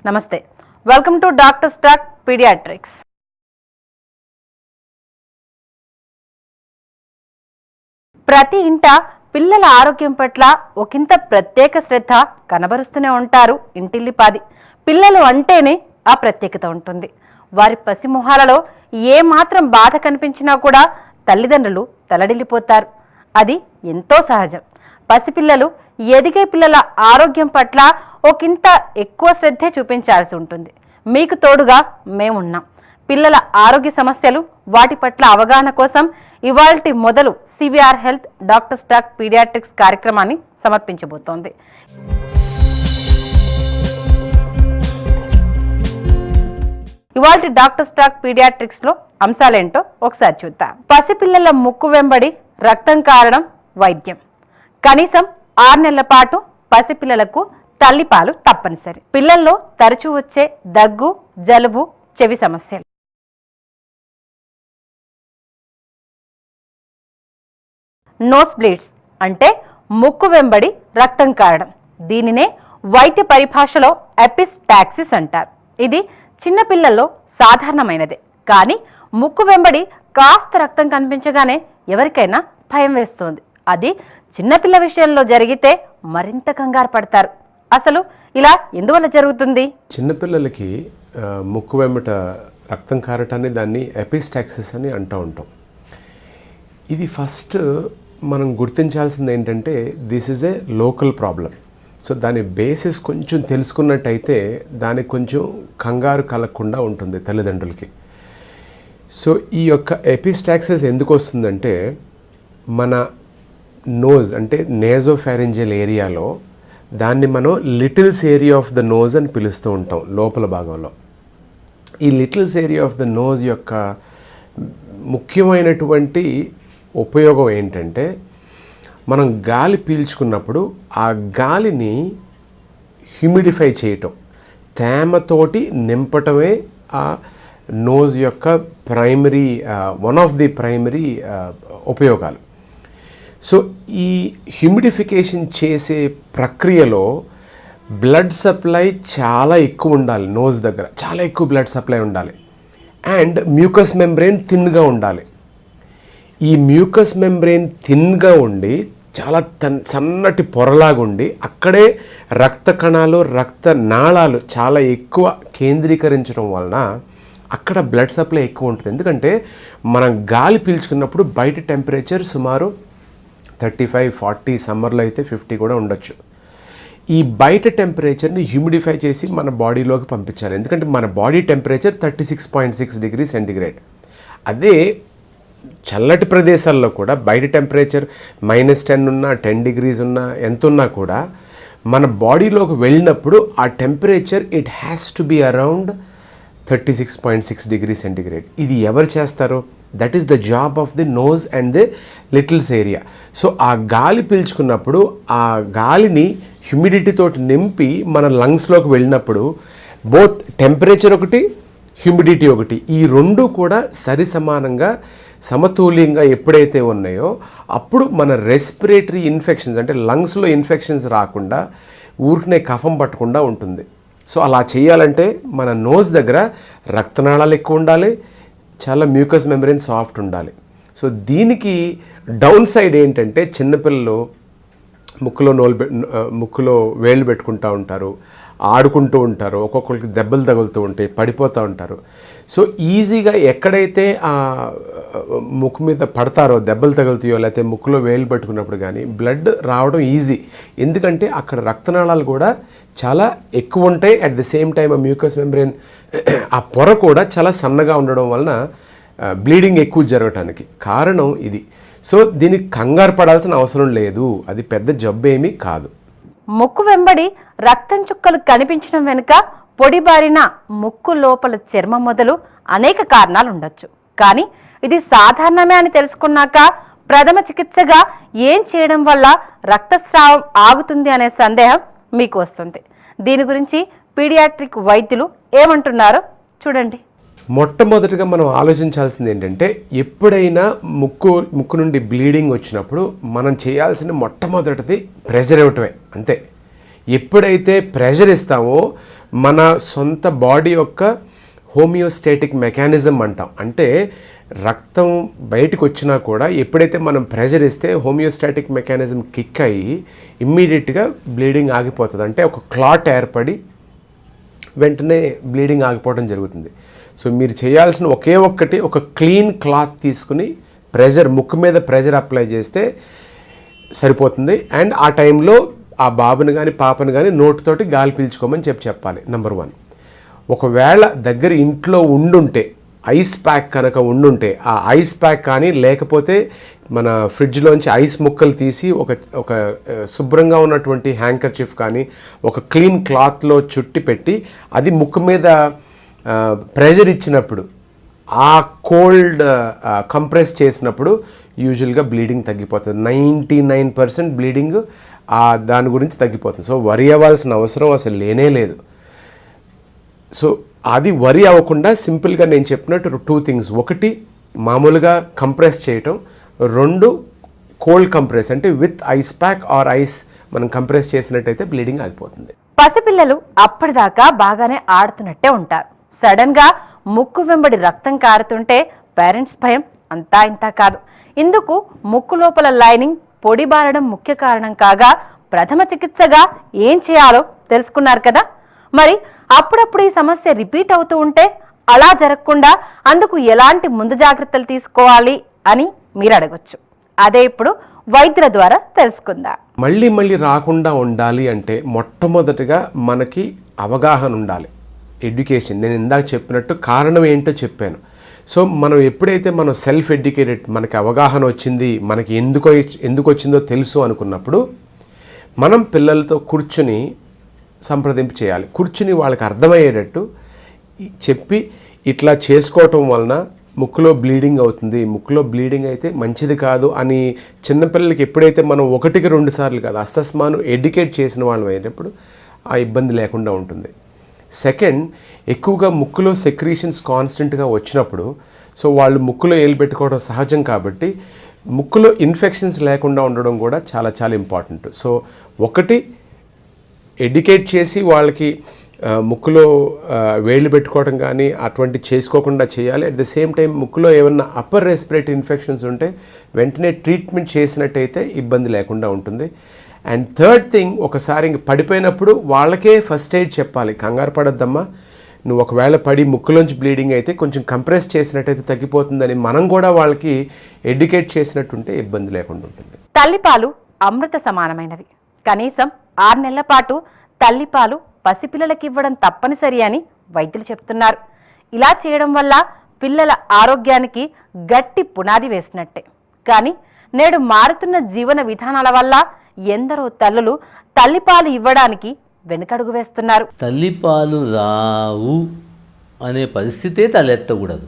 నమస్తే, welcome to doctors talk paediatrics. ప్రతి ఇంట పిల్లల ఆరోగ్యం పట్ల ఒకంత ప్రత్యేక శ్రద్ధ కనబరుస్తూనే ఉంటారు ఇంటిల్లిపాది. పిల్లలు అంటేనే ఆ ప్రత్యేకత ఉంటుంది. వారి పసిమొహాలలో ఏ మాత్రం బాధ కనిపించినా కూడా తల్లిదండ్రులు తలడిల్లిపోతారు. అది ఎంతో సహజం. పసిపిల్లలు ఎదిగే పిల్లల ఆరోగ్యం పట్ల ఒకంత ఎక్కువ శ్రద్ధే చూపించాల్సి ఉంటుంది. మీకు తోడుగా మేమున్నాం. పిల్లల ఆరోగ్య సమస్యలు, వాటి పట్ల అవగాహన కోసం ఇవాల్టి మొదలు CVR health doctors talk paediatrics కార్యక్రమాన్ని సమర్పించబోతోంది. ఇవాల్టి డాక్టర్స్ టాక్ పీడియాట్రిక్స్ లో అంశాలేంటో ఒకసారి చూద్దాం. పసిపిల్లల ముక్కు వెంబడి రక్తం కారడం వైద్యం. కనీసం 6 నెలల పాటు పసిపిల్లలకు తల్లిపాలు తప్పనిసరి. పిల్లల్లో తరచూ వచ్చే దగ్గు, జలుబు, చెవి సమస్యలు. నోస్ బ్లీడ్స్ అంటే ముక్కు వెంబడి రక్తం కారడం. దీనినే వైద్య పరిభాషలో ఎపిస్టాక్సిస్ అంటారు. ఇది చిన్నపిల్లల్లో సాధారణమైనదే. కానీ ముక్కు వెంబడి కాస్త రక్తం కనిపించగానే ఎవరికైనా భయం వేస్తుంది. అది చిన్నపిల్ల విషయంలో జరిగితే మరింత కంగారు పడతారు. అసలు ఇలా ఎందువల్ల జరుగుతుంది? చిన్నపిల్లలకి ముక్కు వెంబట రక్తం కారటాన్ని దాన్ని ఎపిస్టాక్సిస్ అని అంటూ ఉంటాం. ఇది ఫస్ట్ మనం గుర్తించాల్సింది ఏంటంటే this is a local problem. So దాని బేసిస్ కొంచెం తెలుసుకున్నట్టయితే దానికి కొంచెం కంగారు కలగకుండా ఉంటుంది తల్లిదండ్రులకి. సో ఈ యొక్క ఎపిస్టాక్సిస్ ఎందుకు వస్తుందంటే మన నోజ్ అంటే నేజోఫారింజియల్ ఏరియాలో దాన్ని మనం littles area of the nose అని పిలుస్తూ ఉంటాం. లోపల భాగంలో ఈ littles area of the nose యొక్క ముఖ్యమైనటువంటి ఉపయోగం ఏంటంటే మనం గాలి పీల్చుకున్నప్పుడు ఆ గాలిని హ్యూమిడిఫై చేయటం, తేమతోటి నింపటమే ఆ నోజ్ యొక్క primary one of the primary ఉపయోగాలు. సో ఈ హ్యూమిడిఫికేషన్ చేసే ప్రక్రియలో బ్లడ్ సప్లై చాలా ఎక్కువ ఉండాలి. నోజ్ దగ్గర చాలా ఎక్కువ బ్లడ్ సప్లై ఉండాలి. అండ్ మ్యూకస్ మెంబ్రెయిన్ థిన్గా ఉండాలి. ఈ మ్యూకస్ మెంబ్రెయిన్ థిన్గా ఉండి చాలా సన్నటి పొరలాగుండి అక్కడే రక్త కణాలు, రక్త నాళాలు చాలా ఎక్కువ కేంద్రీకరించడం వలన అక్కడ బ్లడ్ సప్లై ఎక్కువ ఉంటుంది. ఎందుకంటే మనం గాలి పీల్చుకున్నప్పుడు బయట టెంపరేచర్ సుమారు 35-40, సమ్మర్లో అయితే 50 కూడా ఉండొచ్చు. ఈ బయట టెంపరేచర్ని హ్యూమిడిఫై చేసి మన బాడీలోకి పంపించాలి. ఎందుకంటే మన బాడీ టెంపరేచర్ 36.6 డిగ్రీ సెంటిగ్రేడ్. అదే చల్లటి ప్రదేశాల్లో కూడా బయట టెంపరేచర్ -10 ఉన్నా, 10 డిగ్రీస్ ఉన్నా, ఎంత ఉన్నా కూడా మన బాడీలోకి వెళ్ళినప్పుడు ఆ temperature it has to be around 36.6 degree centigrade. ఇది ఎవరు చేస్తారు? That is the job of the nose and the littles area. So ఆ గాలి పీల్చుకున్నప్పుడు ఆ గాలిని హ్యూమిడిటీ తోటి నింపి మన లంగ్స్లోకి వెళ్ళినప్పుడు బోత్ టెంపరేచర్ ఒకటి, హ్యూమిడిటీ ఒకటి, ఈ రెండు కూడా సరి సమానంగా సమతుల్యంగా ఎప్పుడైతే ఉన్నాయో అప్పుడు మన రెస్పిరేటరీ ఇన్ఫెక్షన్స్ అంటే లంగ్స్లో ఇన్ఫెక్షన్స్ రాకుండా ఊరికనే కఫం పట్టకుండా ఉంటుంది. సో అలా చేయాలంటే మన నోజ్ దగ్గర రక్తనాళాలు ఎక్కువ ఉండాలి, చాలా మ్యూకస్ మెంబ్రెయిన్ సాఫ్ట్ ఉండాలి. సో దీనికి డౌన్ సైడ్ ఏంటంటే చిన్నపిల్లలు ముక్కులో వేళ్ళు పెట్టుకుంటూ ఉంటారు, ఆడుకుంటూ ఉంటారు, ఒక్కొక్కరికి దెబ్బలు తగులుతూ ఉంటాయి, పడిపోతూ ఉంటారు. సో ఈజీగా ఎక్కడైతే ఆ ముక్కు మీద పడతారో, దెబ్బలు తగులుతాయో, లేకపోతే ముక్కులో వేలు పట్టుకున్నప్పుడు కానీ బ్లడ్ రావడం ఈజీ. ఎందుకంటే అక్కడ రక్తనాళాలు కూడా చాలా ఎక్కువ ఉంటాయి. అట్ ది సేమ్ టైం ఆ మ్యూకస్ మెంబ్రెయిన్ ఆ పొర కూడా చాలా సన్నగా ఉండడం వలన బ్లీడింగ్ ఎక్కువ జరగటానికి కారణం ఇది. సో దీనికి కంగారు పడాల్సిన అవసరం లేదు. అది పెద్ద జబ్బు ఏమీ కాదు. ముక్కు వెంబడి రక్తం చుక్కలు కనిపించడం వెనుక పొడిబారిన ముక్కు లోపల చర్మం మొదలు అనేక కారణాలు ఉండొచ్చు. కానీ ఇది సాధారణమే అని తెలుసుకున్నాక ప్రథమ చికిత్సగా ఏం చేయడం వల్ల రక్తస్రావం ఆగుతుంది అనే సందేహం మీకు వస్తుంది. దీని గురించి పీడియాట్రిక్ వైద్యులు ఏమంటున్నారో చూడండి. మొట్టమొదటిగా మనం ఆలోచించాల్సింది ఏంటంటే ఎప్పుడైనా ముక్కు నుండి బ్లీడింగ్ వచ్చినప్పుడు మనం చేయాల్సిన మొట్టమొదటిది ప్రెషర్ ఇవ్వటమే. అంతే. ఎప్పుడైతే ప్రెషర్ ఇస్తామో మన సొంత బాడీ యొక్క హోమియోస్టాటిక్ మెకానిజం అంటాం. అంటే రక్తం బయటకు వచ్చినా కూడా ఎప్పుడైతే మనం ప్రెషర్ ఇస్తే హోమియోస్టాటిక్ మెకానిజం కిక్ అయ్యి ఇమ్మీడియట్గా బ్లీడింగ్ ఆగిపోతుంది. అంటే ఒక క్లాట్ ఏర్పడి వెంటనే బ్లీడింగ్ ఆగిపోవడం జరుగుతుంది. సో మీరు చేయాల్సిన ఒకే ఒక్కటి, ఒక క్లీన్ క్లాత్ తీసుకుని ముక్కు మీద ప్రెషర్ అప్లై చేస్తే సరిపోతుంది. అండ్ ఆ టైంలో ఆ బాబుని కానీ పాపని కానీ నోటితోటి గాలి పీల్చుకోమని చెప్పాలి. నెంబర్ 1. ఒకవేళ దగ్గర ఇంట్లో ఉండుంటే, ఐస్ ప్యాక్ కనుక ఉండుంటే, ఆ ఐస్ ప్యాక్ కానీ లేకపోతే మన ఫ్రిడ్జ్లోంచి ఐస్ ముక్కలు తీసి ఒక శుభ్రంగా ఉన్నటువంటి హ్యాంకర్చిఫ్ కానీ ఒక క్లీన్ క్లాత్లో చుట్టి పెట్టి అది ముక్కు మీద ప్రెషర్ ఇచ్చినప్పుడు, ఆ కోల్డ్ కంప్రెస్ చేసినప్పుడు యూజువల్గా బ్లీడింగ్ తగ్గిపోతుంది. 99% బ్లీడింగ్ దాని గురించి తగ్గిపోతుంది. సో వరి అవ్వాల్సిన అవసరం అసలు లేనే లేదు. సో అది వరి అవ్వకుండా సింపుల్గా నేను చెప్పినట్టు 2 థింగ్స్. ఒకటి మామూలుగా కంప్రెస్ చేయటం, 2 కోల్డ్ కంప్రెస్ అంటే with ice pack or ice మనం కంప్రెస్ చేసినట్టయితే బ్లీడింగ్ ఆగిపోతుంది. పసిపిల్లలు అప్పటిదాకా బాగానే ఆడుతున్నట్టే ఉంటారు. సడన్గా ముక్కు వెంబడి రక్తం కారుతుంటే పేరెంట్స్ భయం అంతా ఇంతా కాదు. ఇందుకు ముక్కు లోపల లైనింగ్ పొడిబారడం ముఖ్య కారణం కాగా, ప్రథమ చికిత్సగా ఏం చేయాలో తెలుసుకున్నారు కదా. మరి అప్పుడప్పుడు ఈ సమస్య రిపీట్ అవుతూ ఉంటే అలా జరగకుండా అందుకు ఎలాంటి ముందు జాగ్రత్తలు తీసుకోవాలి అని మీరు అడగొచ్చు. అదే ఇప్పుడు వైద్యుల ద్వారా తెలుసుకుందాం. మళ్ళీ రాకుండా ఉండాలి అంటే మొట్టమొదటిగా మనకి అవగాహన ఉండాలి, ఎడ్యుకేషన్. నేను ఇందాక చెప్పినట్టు కారణం ఏంటో చెప్పాను. సో మనం ఎప్పుడైతే మనం సెల్ఫ్ ఎడ్యుకేటెడ్, మనకి అవగాహన వచ్చింది, మనకి ఎందుకు వచ్చిందో తెలుసు అనుకున్నప్పుడు మనం పిల్లలతో కూర్చుని సంప్రదింపు చేయాలి. కూర్చుని వాళ్ళకి అర్థమయ్యేటట్టు చెప్పి, ఇట్లా చేసుకోవటం వలన ముక్కులో బ్లీడింగ్ అవుతుంది, ముక్కులో బ్లీడింగ్ అయితే మంచిది కాదు అని చిన్నపిల్లలకి ఎప్పుడైతే మనం 1-2 సార్లు కాదు అస్తస్మాను ఎడ్యుకేట్ చేసిన వాళ్ళం అయినప్పుడు ఆ ఇబ్బంది లేకుండా ఉంటుంది. సెకండ్, ఎక్కువగా ముక్కులో సెక్రీషన్స్ కాన్స్టెంట్గా వచ్చినప్పుడు, సో వాళ్ళు ముక్కులో ఏలు పెట్టుకోవడం సహజం కాబట్టి ముక్కులో ఇన్ఫెక్షన్స్ లేకుండా ఉండడం కూడా చాలా చాలా ఇంపార్టెంట్. సో ఒకటి ఎడ్యుకేట్ చేసి వాళ్ళకి ముక్కులో వేళ్ళు పెట్టుకోవడం కానీ అటువంటి చేసుకోకుండా చేయాలి. అట్ ద సేమ్ టైం ముక్కులో ఏమన్నా అప్పర్ రెస్పిరేటరీ ఇన్ఫెక్షన్స్ ఉంటే వెంటనే ట్రీట్మెంట్ చేసినట్టయితే ఇబ్బంది లేకుండా ఉంటుంది. అండ్ థర్డ్ థింగ్, ఒకసారి ఇంక పడిపోయినప్పుడు వాళ్ళకే ఫస్ట్ ఎయిడ్ చెప్పాలి. కంగారు పడొద్దమ్మా, నువ్వు ఒకవేళ పడి ముక్కులోంచి బ్లీడింగ్ అయితే కొంచెం కంప్రెస్ చేసినట్టయితే తగ్గిపోతుందని మనం కూడా వాళ్ళకి ఎడ్యుకేట్ చేసినట్టుంటే ఇబ్బంది లేకుండా ఉంటుంది. తల్లిపాలు అమృత సమానమైనవి. కనీసం 6 నెలల పాటు తల్లిపాలు పసిపిల్లలకి ఇవ్వడం తప్పనిసరి అని వైద్యులు చెప్తున్నారు. ఇలా చేయడం వల్ల పిల్లల ఆరోగ్యానికి గట్టి పునాది వేసినట్టే. కానీ నేడు మారుతున్న జీవన విధానాల వల్ల ఎందరో తల్లులు తల్లిపాలు ఇవ్వడానికి వెనుకడుగు వేస్తున్నారు. తల్లిపాలు రావు అనే పరిస్థితే తలెత్తకూడదు.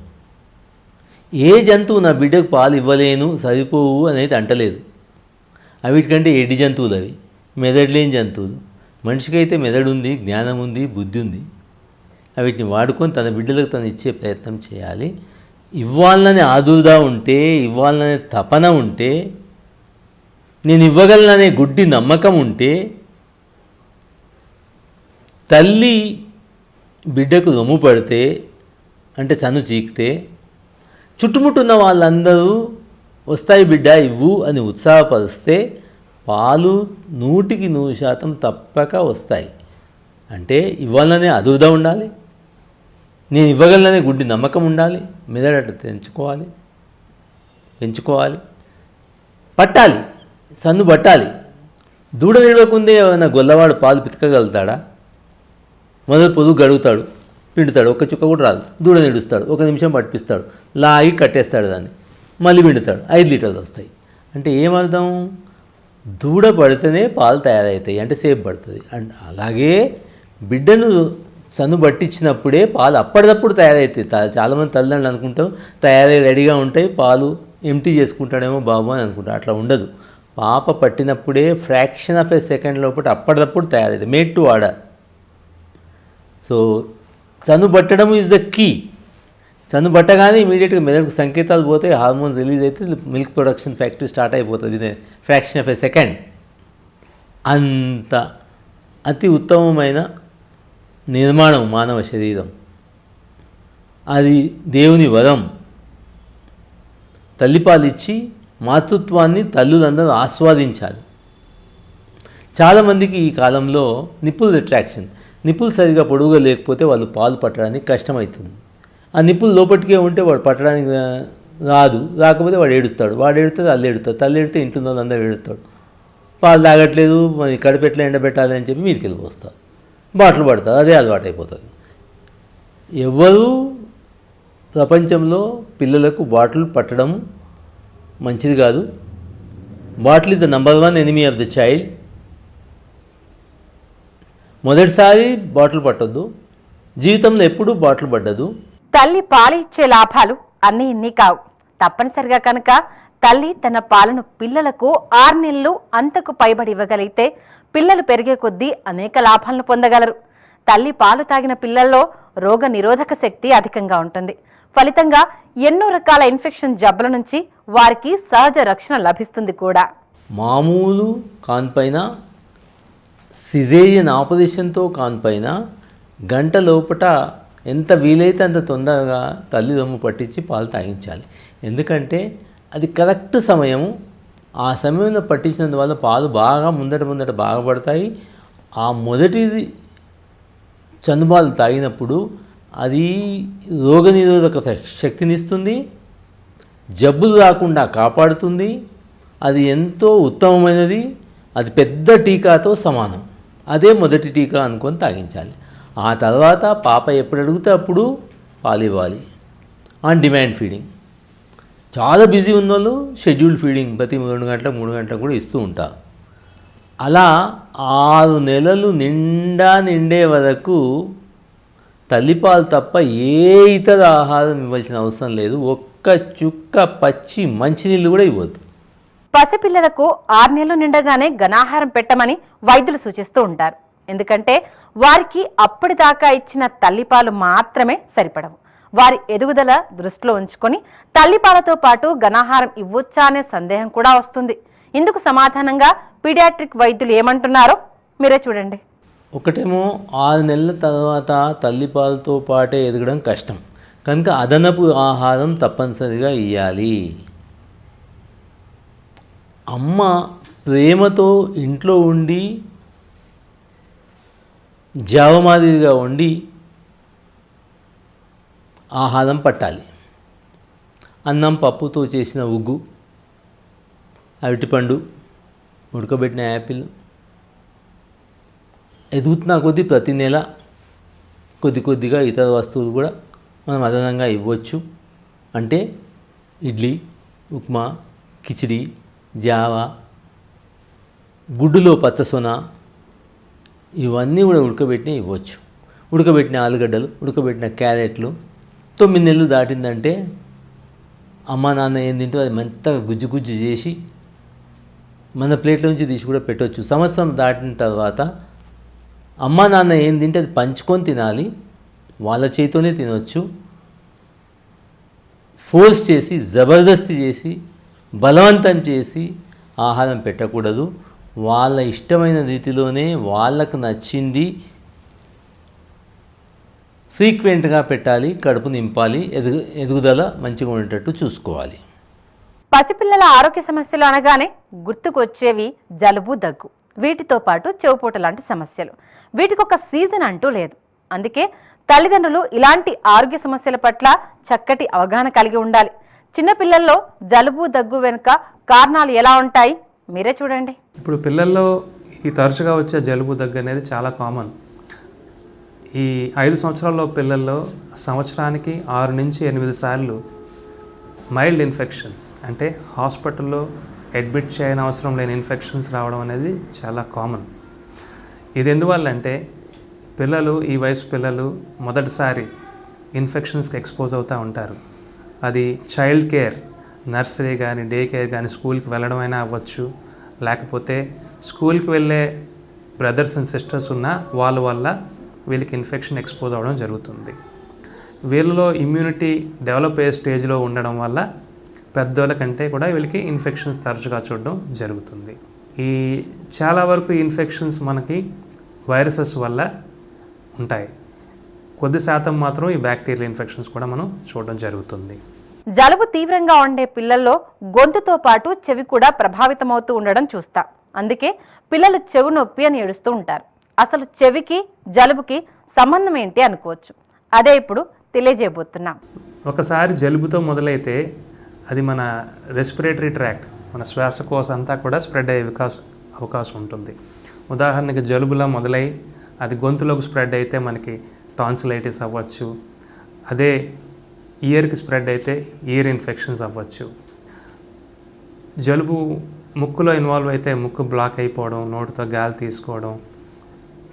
ఏ జంతువు నా బిడ్డకు పాలు ఇవ్వలేను, సరిపోవు అనేది అంటలేదు. అవిటికంటే ఎడి జంతువులు అవి, మెదడు లేని జంతువులు. మనిషికైతే మెదడు ఉంది, జ్ఞానం ఉంది, బుద్ధి ఉంది. వీటిని వాడుకొని తన బిడ్డలకు తను ఇచ్చే ప్రయత్నం చేయాలి. ఇవ్వాలనే ఆదుర్దా ఉంటే, ఇవ్వాలనే తపన ఉంటే, నేను ఇవ్వగలననే గుడ్డి నమ్మకం ఉంటే, తల్లి బిడ్డకు రొమ్ము పడితే అంటే చను చీకితే చుట్టుముట్టున్న వాళ్ళందరూ వస్తాయి బిడ్డ ఇవ్వు అని ఉత్సాహపరిస్తే పాలు 100% తప్పక వస్తాయి. అంటే ఇవ్వాలనే అదుర్దా ఉండాలి, నేను ఇవ్వగలననే గుడ్డి నమ్మకం ఉండాలి, మెదడు పెంచుకోవాలి, పట్టాలి, సన్ను పట్టాలి. దూడ నిలవకుందే ఏమైనా గొల్లవాడు పాలు పితకగలుగుతాడా? మొదలు పొదుగు గడుగుతాడు, పిండుతాడు, ఒక్క చుక్క కూడా రాదు. దూడ నిలుస్తాడు, 1 నిమిషం పట్టిస్తాడు, లాగి కట్టేస్తాడు దాన్ని, మళ్ళీ పిండుతాడు, 5 లీటర్లు వస్తాయి. అంటే ఏమర్థం? దూడ పడితేనే పాలు తయారవుతాయి, అంటే సేపు పడుతుంది. అండ్ అలాగే బిడ్డను సన్ను పట్టించినప్పుడే పాలు అప్పటిదప్పుడు తయారవుతాయి. చాలామంది తల్లిదండ్రులు అనుకుంటారు తయారై రెడీగా ఉంటాయి, పాలు ఎంటీ చేసుకుంటాడేమో బాబు అని అనుకుంటారు. అట్లా ఉండదు. పాప పట్టినప్పుడే ఫ్రాక్షన్ ఆఫ్ ఏ సెకండ్ లోపల అప్పటిదప్పుడు తయారవుతాయి, మేడ్ టు ఆర్డర్. సో చను పట్టడం ఈజ్ ద కీ. చను పట్టగానే ఇమీడియట్గా మెదడుకు సంకేతాలు పోతే, హార్మోన్స్ రిలీజ్ అయితే మిల్క్ ప్రొడక్షన్ ఫ్యాక్టరీ స్టార్ట్ అయిపోతుంది. ఇదే ఫ్రాక్షన్ ఆఫ్ ఏ సెకండ్. అంత అతి ఉత్తమమైన నిర్మాణం మానవ శరీరం. అది దేవుని వరం. తల్లిపాలిచ్చి మాతృత్వాన్ని తల్లులందరూ ఆస్వాదించాలి. చాలామందికి ఈ కాలంలో నిప్పుల్ రిట్రాక్షన్, నిప్పులు సరిగా పొడుగుగా లేకపోతే వాళ్ళు పాలు పట్టడానికి కష్టమవుతుంది. ఆ నిప్పులు లోపటికే ఉంటే వాడు పట్టడానికి రాకపోతే వాడు ఏడుస్తాడు, వాడు ఏడితే తల్లి ఏడుతాడు, తల్లి ఏడితే ఇంట్లో వాళ్ళందరూ ఏడుస్తాడు. పాలు తాగట్లేదు, మరి కడుపెట్ల ఎండబెట్టాలి అని చెప్పి మీదకి వెళ్ళిపోస్తారు, బాటలు పడతారు, అదే అలవాటు అయిపోతుంది. ఎవరు ప్రపంచంలో పిల్లలకు బాటిల్ పట్టడం మంచిది కాదు. Bottle is the number 1 enemy of the child. మొదటిసారి బాటిల్ పట్టొద్దు, జీవితంలో ఎప్పుడూ బాటిల్ పడ్డదు. తల్లి పాలు ఇచ్చే లాభాలు అన్నీ ఇన్ని కావు. తప్పనిసరిగా కనుక తల్లి తన పాలను పిల్లలకు 6 నెలలు అంతకు పైబడి ఇవ్వగలిగితే పిల్లలు పెరిగే కొద్దీ అనేక లాభాలను పొందగలరు. తల్లి పాలు తాగిన పిల్లల్లో రోగ నిరోధక శక్తి అధికంగా ఉంటుంది. ఫలితంగా ఎన్నో రకాల ఇన్ఫెక్షన్ జబ్బుల నుంచి వారికి సహజ రక్షణ లభిస్తుంది కూడా. మామూలు కాన్పైన సిజేరియన్ ఆపరేషన్తో కాన్పైన గంట లోపట ఎంత వీలైతే అంత తొందరగా తల్లి దమ్ము పట్టించి పాలు తాగించాలి. ఎందుకంటే అది కరెక్ట్ సమయము. ఆ సమయంలో పట్టించినందువల్ల పాలు బాగా ముందట బాగా పడతాయి. ఆ మొదటిది చనుబాలు తాగినప్పుడు అది రోగనిరోధక శక్తినిస్తుంది, జబ్బులు రాకుండా కాపాడుతుంది. అది ఎంతో ఉత్తమమైనది. అది పెద్ద టీకాతో సమానం. అదే మొదటి టీకా అనుకొని తాగించాలి. ఆ తర్వాత పాప ఎప్పుడు అడిగితే అప్పుడు పాలు ఇవ్వాలి. On demand feeding. చాలా బిజీ ఉన్న వాళ్ళు షెడ్యూల్ ఫీడింగ్ ప్రతి 2 గంటలకు 3 గంటలకు కూడా ఇస్తూ ఉంటారు. అలా 6 నెలలు నిండే వరకు తల్లిపాలు తప్ప ఏ ఇతర ఆహారం ఇవ్వాల్సిన అవసరం లేదు. ఒక్క చుక్క పచ్చి మంచినీళ్ళు కూడా ఇవ్వద్దు. పసిపిల్లలకు 6 నెలలు నిండగానే ఘనాహారం పెట్టమని వైద్యులు సూచిస్తూ ఉంటారు. ఎందుకంటే వారికి అప్పటిదాకా ఇచ్చిన తల్లిపాలు మాత్రమే సరిపడవు. వారి ఎదుగుదల దృష్టిలో ఉంచుకొని తల్లిపాలతో పాటు ఘనాహారం ఇవ్వొచ్చా అనే సందేహం కూడా వస్తుంది. ఇందుకు సమాధానంగా పీడియాట్రిక్ వైద్యులు ఏమంటున్నారో మీరే చూడండి. ఒకటేమో 6 నెలల తర్వాత తల్లిపాలతో పాటే ఎదగడం కష్టం కనుక అదనపు ఆహారం తప్పనిసరిగా ఇవ్వాలి. అమ్మ ప్రేమతో ఇంట్లో ఉండి జావమాదిరిగా వండి ఆహారం పట్టాలి. అన్నం పప్పుతో చేసిన ఉగ్గు, అరటిపండు, ఉడకబెట్టిన యాపిల్, ఎదుగుతున్న కొద్దీ ప్రతి నెల కొద్దిగా ఇతర వస్తువులు కూడా మనం అదనంగా ఇవ్వచ్చు. అంటే ఇడ్లీ, ఉప్మా, కిచిడి, జావా, గుడ్డులో పచ్చసొన, ఇవన్నీ కూడా ఉడకబెట్టినవి ఇవ్వచ్చు. ఉడకబెట్టిన ఆలుగడ్డలు, ఉడకబెట్టిన క్యారెట్లు. 9 నెలలు దాటిందంటే అమ్మ నాన్న ఏం తింటో అది మెత్తగా గుజ్జు చేసి మన ప్లేట్ల నుంచి తీసి కూడా పెట్టవచ్చు. సంవత్సరం దాటిన తర్వాత అమ్మ నాన్న ఏం తింటే అది పంచుకొని తినాలి. వాళ్ళ చేతితోనే తినవచ్చు. ఫోర్స్ చేసి, జబర్దస్తి చేసి, బలవంతం చేసి ఆహారం పెట్టకూడదు. వాళ్ళ ఇష్టమైన రీతిలోనే వాళ్ళకు నచ్చింది ఫ్రీక్వెంట్గా పెట్టాలి. కడుపు నింపాలి. ఎదుగుదల మంచిగా ఉండేటట్టు చూసుకోవాలి. పసిపిల్లల ఆరోగ్య సమస్యలు అనగానే గుర్తుకొచ్చేవి జలుబు, దగ్గు, వీటితో పాటు చెవుపోట లాంటి సమస్యలు. వీటికి ఒక సీజన్ అంటూ లేదు. అందుకే తల్లిదండ్రులు ఇలాంటి ఆరోగ్య సమస్యల పట్ల చక్కటి అవగాహన కలిగి ఉండాలి. చిన్నపిల్లల్లో జలుబు, దగ్గు వెనుక కారణాలు ఎలా ఉంటాయి మీరే చూడండి. ఇప్పుడు పిల్లల్లో ఈ తరచుగా వచ్చే జలుబు, దగ్గు అనేది చాలా కామన్. ఈ 5 సంవత్సరాల్లో పిల్లల్లో సంవత్సరానికి 6 నుంచి 8 సార్లు మైల్డ్ ఇన్ఫెక్షన్స్, అంటే హాస్పిటల్లో అడ్మిట్ చేయని అవసరం లేని ఇన్ఫెక్షన్స్ రావడం అనేది చాలా కామన్. ఇది ఎందువల్లంటే పిల్లలు, ఈ వయసు పిల్లలు మొదటిసారి ఇన్ఫెక్షన్స్కి ఎక్స్పోజ్ అవుతూ ఉంటారు. అది చైల్డ్ కేర్, నర్సరీ కానీ, డే కేర్ కానీ, స్కూల్కి వెళ్ళడం అయినా అవ్వచ్చు, లేకపోతే స్కూల్కి వెళ్ళే బ్రదర్స్ అండ్ సిస్టర్స్ ఉన్న వాళ్ళ వల్ల వీళ్ళకి ఇన్ఫెక్షన్ ఎక్స్పోజ్ అవ్వడం జరుగుతుంది. వీళ్ళలో ఇమ్యూనిటీ డెవలప్ అయ్యే స్టేజ్లో ఉండడం వల్ల పెద్దోళ్ళ కంటే కూడా వీళ్ళకి ఇన్ఫెక్షన్స్ తరచుగా చూడడం జరుగుతుంది. ఈ చాలా వరకు ఇన్ఫెక్షన్స్ మనకి వైరసెస్ వల్ల ఉంటాయి. కొద్ది శాతం మాత్రం ఈ బ్యాక్టీరియల్ ఇన్ఫెక్షన్స్ కూడా మనం చూడడం జరుగుతుంది. జలుబు తీవ్రంగా ఉండే పిల్లల్లో గొంతుతో పాటు చెవి కూడా ప్రభావితమవుతూ ఉండడం చూస్తాం. అందుకే పిల్లలు చెవు నొప్పి అని ఏడుస్తూ ఉంటారు. అసలు చెవికి జలుబుకి సంబంధం ఏంటి అనుకోవచ్చు. అదే ఇప్పుడు తెలియజేయబోతున్నాం. ఒకసారి జలుబుతో మొదలైతే అది మన రెస్పిరేటరీ ట్రాక్ట్, మన శ్వాసకోశ అంతా కూడా స్ప్రెడ్ అయ్యే అవకాశం ఉంటుంది. ఉదాహరణకి జలుబులా మొదలై అది గొంతులోకి స్ప్రెడ్ అయితే మనకి టాన్సిలైటిస్ అవ్వచ్చు. అదే ఇయర్కి స్ప్రెడ్ అయితే ఇయర్ ఇన్ఫెక్షన్స్ అవ్వచ్చు. జలుబు ముక్కులో ఇన్వాల్వ్ అయితే ముక్కు బ్లాక్ అయిపోవడం, నోటితో గాలి తీసుకోవడం,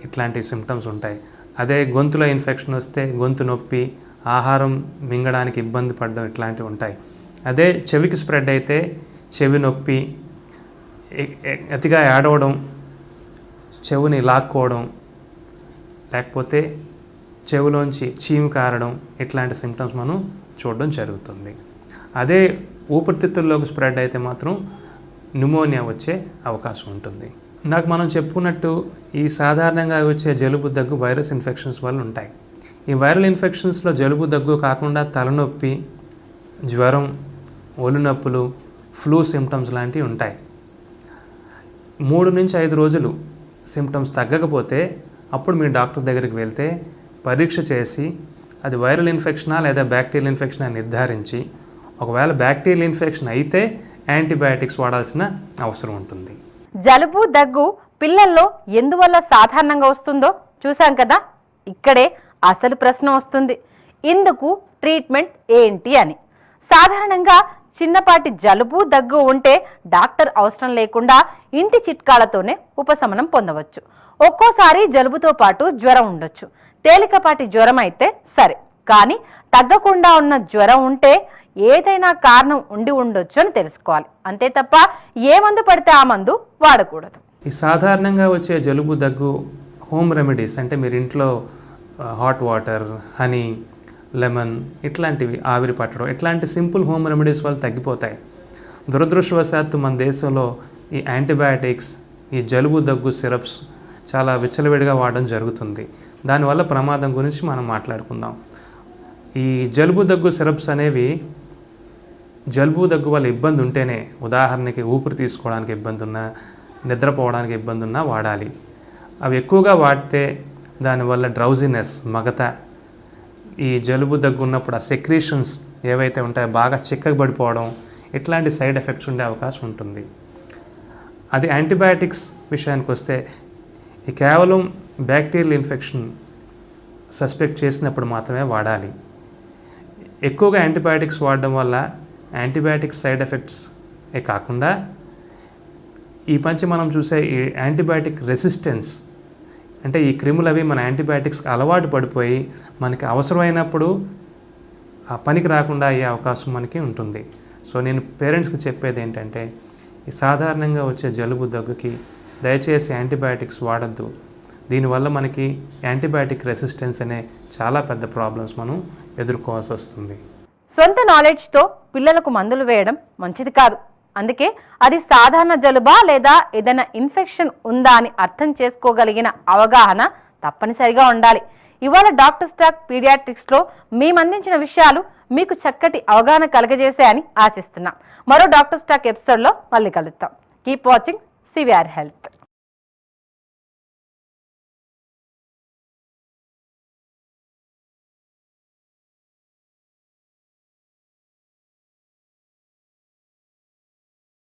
ఇట్లాంటి సిమ్టమ్స్ ఉంటాయి. అదే గొంతులో ఇన్ఫెక్షన్ వస్తే గొంతు నొప్పి, ఆహారం మింగడానికి ఇబ్బంది పడడం, ఇట్లాంటివి ఉంటాయి. అదే చెవికి స్ప్రెడ్ అయితే చెవి నొప్పి, అతిగా ఏడవడం, చెవిని లాక్కోవడం, లేకపోతే చెవిలోంచి చీము కారడం, ఇట్లాంటి సిమ్టమ్స్ మనం చూడడం జరుగుతుంది. అదే ఊపిరితిత్తుల్లోకి స్ప్రెడ్ అయితే మాత్రం న్యూమోనియా వచ్చే అవకాశం ఉంటుంది. ఇందాక మనం చెప్పుకున్నట్టు ఈ సాధారణంగా వచ్చే జలుబు దగ్గు వైరస్ ఇన్ఫెక్షన్స్ వల్ల ఉంటాయి. ఈ వైరల్ ఇన్ఫెక్షన్స్లో జలుబు దగ్గు కాకుండా తలనొప్పి, జ్వరం, ఒళ్ళు నొప్పులు, ఫ్లూ సిమ్టమ్స్ లాంటివి ఉంటాయి. 3 నుంచి 5 రోజులు సిమ్టమ్స్ తగ్గకపోతే అప్పుడు మీ డాక్టర్ దగ్గరికి వెళ్తే పరీక్ష చేసి అది వైరల్ ఇన్ఫెక్షనా లేదా బ్యాక్టీరియల్ ఇన్ఫెక్షనా నిర్ధారించి, ఒకవేళ బ్యాక్టీరియల్ ఇన్ఫెక్షన్ అయితే యాంటీబయాటిక్స్ వాడాల్సిన అవసరం ఉంటుంది. జలుబు దగ్గు పిల్లల్లో ఎందువల్ల సాధారణంగా వస్తుందో చూసాం కదా. ఇక్కడే అసలు ప్రశ్న వస్తుంది, ఇందుకు ట్రీట్మెంట్ ఏంటి అని. సాధారణంగా చిన్నపాటి జలుబు దగ్గు ఉంటే డాక్టర్ అవసరం లేకుండా ఇంటి చిట్కాలతోనే ఉపశమనం పొందవచ్చు. ఒక్కోసారి జలుబుతో పాటు జ్వరం ఉండొచ్చు. తేలికపాటి జ్వరం అయితే సరే, కానీ తగ్గకుండా ఉన్న జ్వరం ఉంటే ఏదైనా కారణం ఉండి ఉండొచ్చు అని తెలుసుకోవాలి. అంతే తప్ప ఏ మందు పడితే ఆ మందు వాడకూడదు. ఈ సాధారణంగా వచ్చే జలుబు దగ్గు హోమ్ రెమెడీస్ అంటే మీరు ఇంట్లో హాట్ వాటర్, హనీ, లెమన్ ఇట్లాంటివి ఆవిరి పట్టడం, ఇట్లాంటి సింపుల్ హోమ్ రెమెడీస్ వల్ల తగ్గిపోతాయి. దురదృష్టవశాత్తు మన దేశంలో ఈ యాంటీబయాటిక్స్, ఈ జలుబు దగ్గు సిరప్స్ చాలా విచ్చలవిడిగా వాడడం జరుగుతుంది. దానివల్ల ప్రమాదం గురించి మనం మాట్లాడుకుందాం. ఈ జలుబు దగ్గు సిరప్స్ అనేవి జలుబు దగ్గు వల్ల ఇబ్బంది ఉంటేనే, ఉదాహరణకి ఊపిరి తీసుకోవడానికి ఇబ్బంది ఉన్నా, నిద్రపోవడానికి ఇబ్బంది ఉన్నా వాడాలి. అవి ఎక్కువగా వాడితే దానివల్ల డ్రౌజినెస్, మగత, ఈ జలుబు దగ్గు ఉన్నప్పుడు ఆ సెక్రీషన్స్ ఏవైతే ఉంటాయో బాగా చిక్కబడిపోవడం, ఇట్లాంటి సైడ్ ఎఫెక్ట్స్ ఉండే అవకాశం ఉంటుంది. అది యాంటీబయాటిక్స్ విషయానికి వస్తే ఈ కేవలం బ్యాక్టీరియల్ ఇన్ఫెక్షన్ సస్పెక్ట్ చేసినప్పుడు మాత్రమే వాడాలి. ఎక్కువగా యాంటీబయాటిక్స్ వాడడం వల్ల యాంటీబయాటిక్స్ సైడ్ ఎఫెక్ట్స్ కాకుండా ఈ పంచి మనం చూసే ఈ యాంటీబయాటిక్ రెసిస్టెన్స్, అంటే ఈ క్రిములు అవి మన యాంటీబయాటిక్స్కి అలవాటు పడిపోయి మనకి అవసరమైనప్పుడు ఆ పనికి రాకుండా అయ్యే అవకాశం మనకి ఉంటుంది. సో నేను పేరెంట్స్కి చెప్పేది ఏంటంటే, ఈ సాధారణంగా వచ్చే జలుబు దగ్గుకి దయచేసి యాంటీబయాటిక్స్ వాడద్దు. దీనివల్ల మనకి యాంటీబయాటిక్ రెసిస్టెన్స్ అనే చాలా పెద్ద ప్రాబ్లమ్స్ మనం ఎదుర్కోవాల్సి వస్తుంది. సొంత నాలెడ్జ్తో పిల్లలకు మందులు వేయడం మంచిది కాదు. అందుకే అది సాధారణ జలుబా లేదా ఏదైనా ఇన్ఫెక్షన్ ఉందా అని అర్థం చేసుకోగలిగిన అవగాహన తప్పనిసరిగా ఉండాలి. ఇవాళ డాక్టర్ స్టాక్ పీడియాట్రిక్స్లో మేము అందించిన విషయాలు మీకు చక్కటి అవగాహన కలగజేసాయని ఆశిస్తున్నాం. మరో డాక్టర్ స్టాక్ ఎపిసోడ్లో మళ్ళీ కలుద్దాం. Keep watching CVR health.